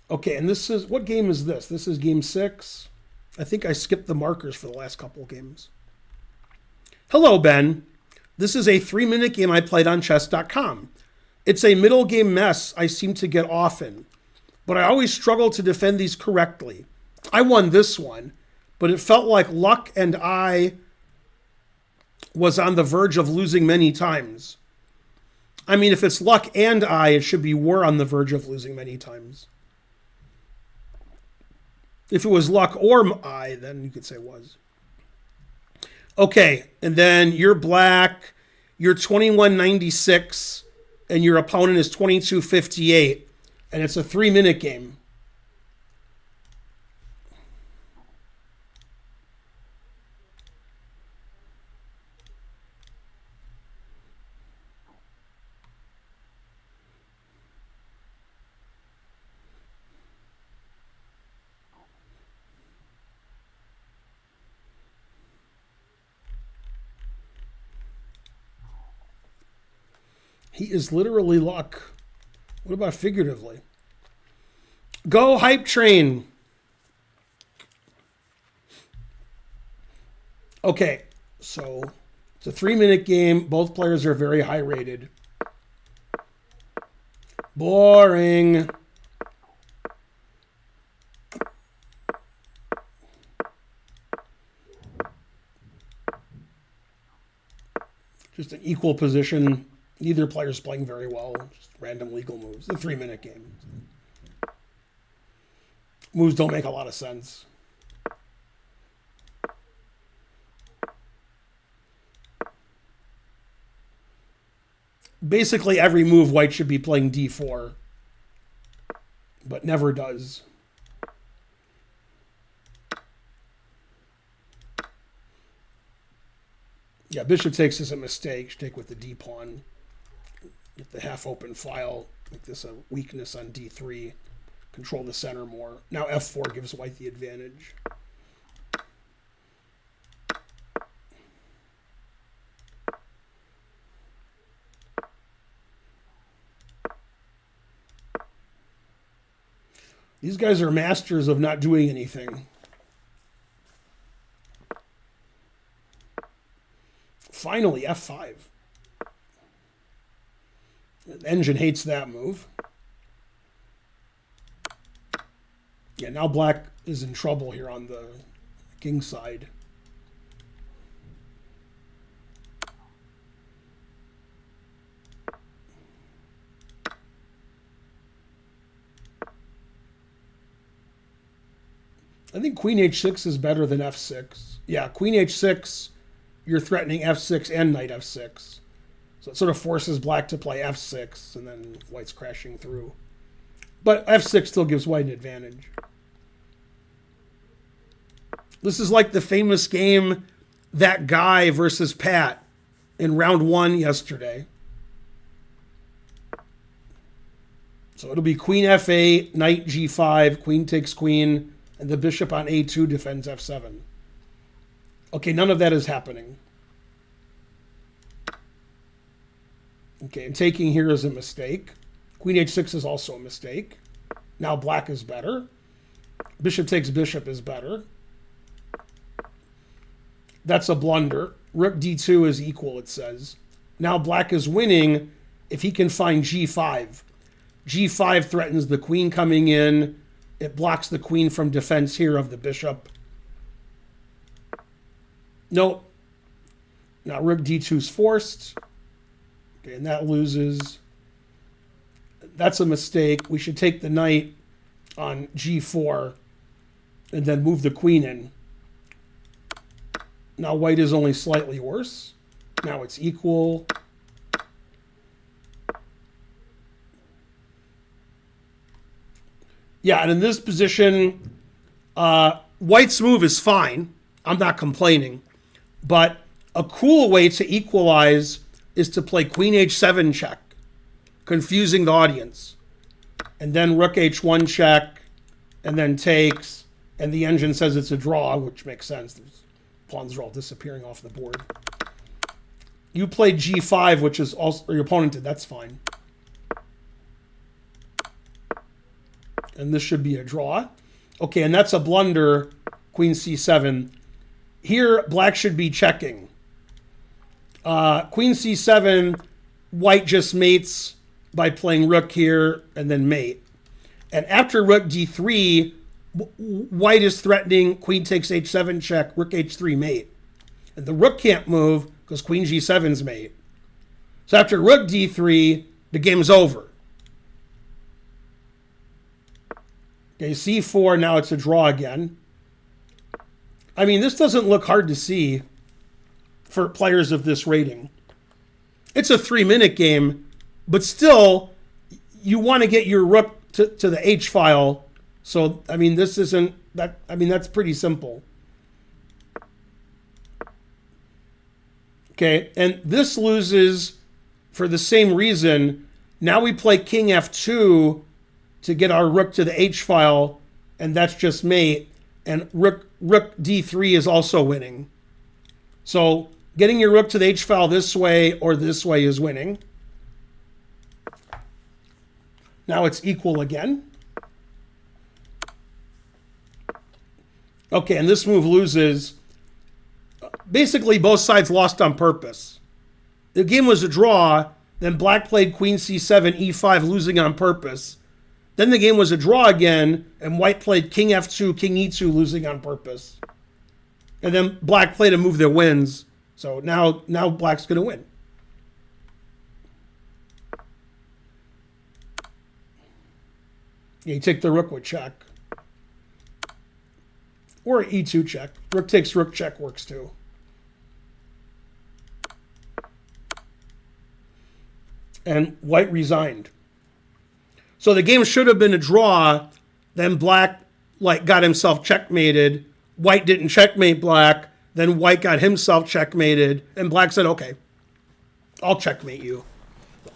Okay, and this is, what game is this? This is game 6. I think I skipped the markers for the last couple of games. Hello, Ben. This is a 3-minute game I played on chess.com. It's a middle game mess I seem to get often, but I always struggle to defend these correctly. I won this one, but it felt like luck and I was on the verge of losing many times. I mean, if it's luck and I, it should be we're on the verge of losing many times. If it was luck or I, then you could say was. Okay, and then you're black, you're 2196, and your opponent is 2258, and it's a 3-minute game. He is literally luck. What about figuratively? Go hype train. Okay, so it's a 3-minute game. Both players are very high rated. Boring. Just an equal position. Neither player's playing very well. Just random legal moves. It's a 3-minute game. Moves don't make a lot of sense. Basically, every move white should be playing d4, but never does. Yeah, bishop takes is a mistake. Should take with the d pawn. Get the half-open file, make this a weakness on d3, control the center more. Now f4 gives white the advantage. These guys are masters of not doing anything. Finally, f5. The engine hates that move. Yeah, now black is in trouble here on the king side. I think queen h6 is better than f6. Yeah, queen h6, you're threatening f6 and knight f6. So it sort of forces black to play f6, and then white's crashing through. But f6 still gives white an advantage. This is like the famous game, That Guy versus Pat, in round 1 yesterday. So it'll be queen f8, knight g5, queen takes queen, and the bishop on a2 defends f7. Okay, none of that is happening. Okay, and taking here is a mistake. Queen h6 is also a mistake. Now black is better. Bishop takes bishop is better. That's a blunder. Rook d2 is equal, it says. Now black is winning if he can find g5. g5 threatens the queen coming in. It blocks the queen from defense here of the bishop. Nope. Now rook d2 is forced. Okay, and that loses. That's a mistake. We should take the knight on g4 and then move the queen in. Now white is only slightly worse. Now it's equal. Yeah, and in this position, white's move is fine. I'm not complaining. But a cool way to equalize is to play queen h7 check, confusing the audience. And then rook h1 check, and then takes, and the engine says it's a draw, which makes sense. These pawns are all disappearing off the board. You played g5, which is also, or your opponent did, that's fine. And this should be a draw. Okay, and that's a blunder, queen c7. Here, black should be checking. Queen c7, white just mates by playing rook here and then mate. And after rook d3, white is threatening queen takes h7 check, rook h3 mate. And the rook can't move because queen g7's mate. So after rook d3, the game's over. Okay, c4, now it's a draw again. I mean, this doesn't look hard to see for players of this rating. It's a 3-minute game, but still, you want to get your rook to the H file. So, I mean, this isn't that. I mean, that's pretty simple. Okay, and this loses for the same reason. Now we play king f2 to get our rook to the H file, and that's just mate. And rook d3 is also winning. So getting your rook to the H file this way or this way is winning. Now it's equal again. Okay, and this move loses. Basically, both sides lost on purpose. The game was a draw. Then black played queen c7, e5, losing on purpose. Then the game was a draw again, and white played king f2, king e2, losing on purpose. And then black played a move that wins. So now black's going to win. You take the rook with check. Or e2 check. Rook takes rook check works too. And white resigned. So the game should have been a draw. Then black got himself checkmated. White didn't checkmate black. Then white got himself checkmated. And black said, okay, I'll checkmate you.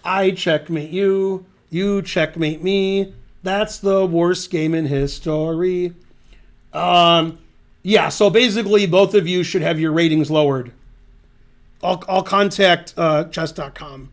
I checkmate you. You checkmate me. That's the worst game in history. Yeah, so basically both of you should have your ratings lowered. I'll contact chess.com.